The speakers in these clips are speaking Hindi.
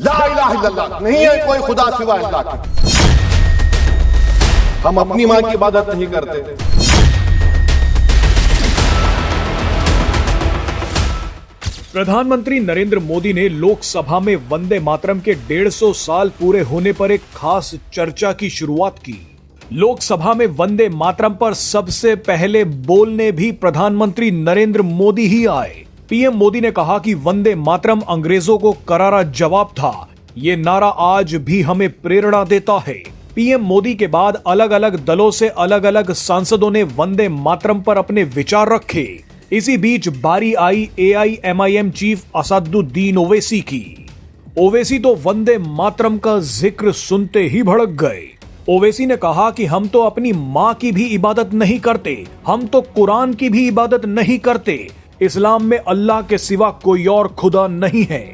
ला इलाहा इल्लल्लाह, नहीं है कोई खुदा सिवा अल्लाह के। हम अपनी मां की इबादत नहीं करते। प्रधानमंत्री नरेंद्र मोदी ने लोकसभा में वंदे मातरम के 150 साल पूरे होने पर एक खास चर्चा की शुरुआत की। लोकसभा में वंदे मातरम पर सबसे पहले बोलने भी प्रधानमंत्री नरेंद्र मोदी ही आए। पीएम मोदी ने कहा कि वंदे मातरम अंग्रेजों को करारा जवाब था। ये नारा आज भी हमें प्रेरणा देता है। पीएम मोदी के बाद अलग अलग दलों से अलग अलग सांसदों ने वंदे मातरम पर अपने विचार रखे। इसी बीच बारी आई AIMIM चीफ असदुद्दीन ओवैसी की। ओवैसी तो वंदे मातरम का जिक्र सुनते ही भड़क गए। ओवैसी ने कहा कि हम तो अपनी मां की भी इबादत नहीं करते, हम तो कुरान की भी इबादत नहीं करते। इस्लाम में अल्लाह के सिवा कोई और खुदा नहीं है।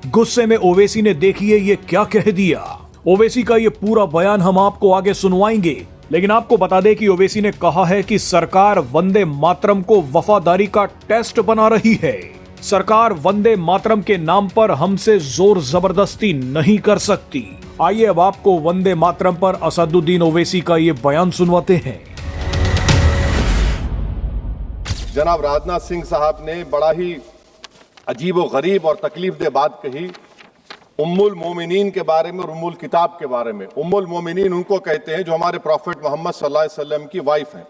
गुस्से में ओवैसी ने देखिए ये क्या कह दिया। ओवैसी का ये पूरा बयान हम आपको आगे सुनवाएंगे, लेकिन आपको बता दें कि ओवैसी ने कहा है कि सरकार वंदे मातरम को वफादारी का टेस्ट बना रही है। सरकार वंदे मातरम के नाम पर हमसे जोर जबरदस्ती नहीं कर सकती। आइए अब आपको वंदे मातरम पर असदुद्दीन ओवैसी का ये बयान सुनवाते हैं। जनाब राजनाथ सिंह साहब ने बड़ा ही अजीब व गरीब और तकलीफ दे बात कही उम्मुल मोमिनीन के बारे में और उम्मुल किताब के बारे में। उम्मुल मोमिनीन उनको कहते हैं जो हमारे प्रॉफिट मोहम्मद सल्लल्लाहु अलैहि वसल्लम की वाइफ हैं।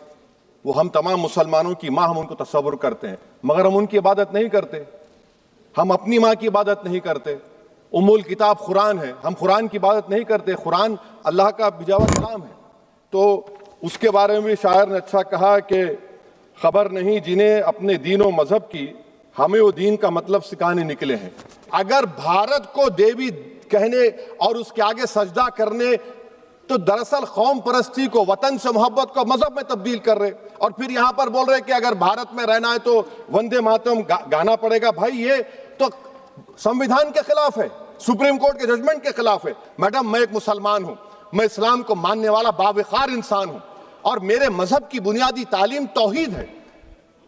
वो हम तमाम मुसलमानों की माँ, हम उनको तस्वुर करते हैं, मगर हम उनकी इबादत नहीं करते। हम अपनी माँ की इबादत नहीं करते। उम्मुल किताब कुरान है, हम कुरान की इबादत नहीं करते। कुरान अल्लाह का बिजावा कलाम है। तो उसके बारे में भी शायर ने अच्छा कहा कि खबर नहीं जिन्हें अपने दीन व मजहब की, हमें वो दीन का मतलब सिखाने निकले हैं। अगर भारत को देवी कहने और उसके आगे सजदा करने, तो दरअसल कौम परस्ती को, वतन से मोहब्बत को मजहब में तब्दील कर रहे, और फिर यहां पर बोल रहे कि अगर भारत में रहना है तो वंदे मातरम गाना पड़ेगा। भाई ये तो संविधान के खिलाफ है, सुप्रीम कोर्ट के जजमेंट के खिलाफ है। मैडम, मैं एक मुसलमान हूं, मैं इस्लाम को मानने वाला बावकार इंसान हूं, और मेरे मजहब की बुनियादी तालीम तौहीद है।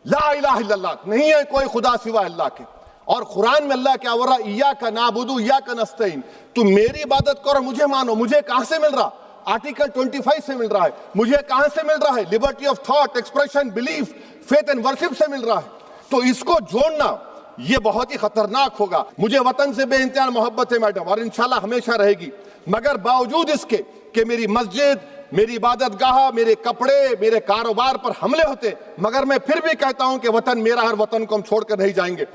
ला इलाहा इल्लल्लाह, नहीं है कोई खुदा सिवा अल्लाह के। और कुरान में अल्लाह क्या बोल रहा, इय्याका नाबुदु इय्याका नस्तईन, तुम मेरी इबादत करो, मुझे मानो। मुझे कहां से मिल रहा? आर्टिकल 25 से मिल रहा है। मुझे कहां से मिल रहा है? Liberty of thought, expression, belief, faith and worship से मिल रहा है। तो इसको जोड़ना ये बहुत ही खतरनाक होगा। मुझे वतन से बेइंतहा मोहब्बत है मैडम, और इंशाल्लाह हमेशा रहेगी, मगर बावजूद इसके कि मेरी मस्जिद, मेरी इबादत गाह, मेरे कपड़े, मेरे कारोबार पर हमले होते, मगर मैं फिर भी कहता हूं कि वतन मेरा, हर वतन को हम छोड़कर नहीं जाएंगे।